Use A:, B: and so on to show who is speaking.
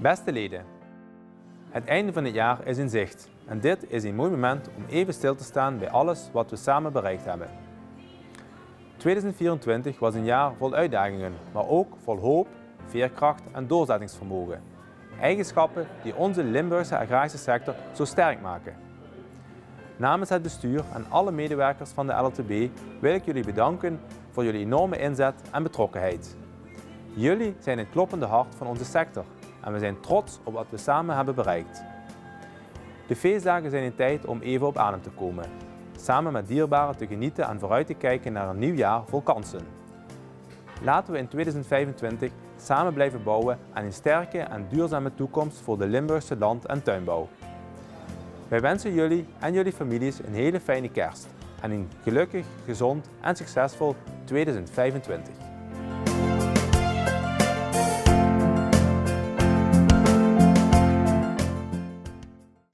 A: Beste leden, het einde van het jaar is in zicht en dit is een mooi moment om even stil te staan bij alles wat we samen bereikt hebben. 2024 was een jaar vol uitdagingen, maar ook vol hoop, veerkracht en doorzettingsvermogen. Eigenschappen die onze Limburgse agrarische sector zo sterk maken. Namens het bestuur en alle medewerkers van de LLTB wil ik jullie bedanken voor jullie enorme inzet en betrokkenheid. Jullie zijn het kloppende hart van onze sector en we zijn trots op wat we samen hebben bereikt. De feestdagen zijn een tijd om even op adem te komen, samen met dierbaren te genieten en vooruit te kijken naar een nieuw jaar vol kansen. Laten we in 2025 samen blijven bouwen aan een sterke en duurzame toekomst voor de Limburgse land- en tuinbouw. Wij wensen jullie en jullie families een hele fijne kerst en een gelukkig, gezond en succesvol 2025.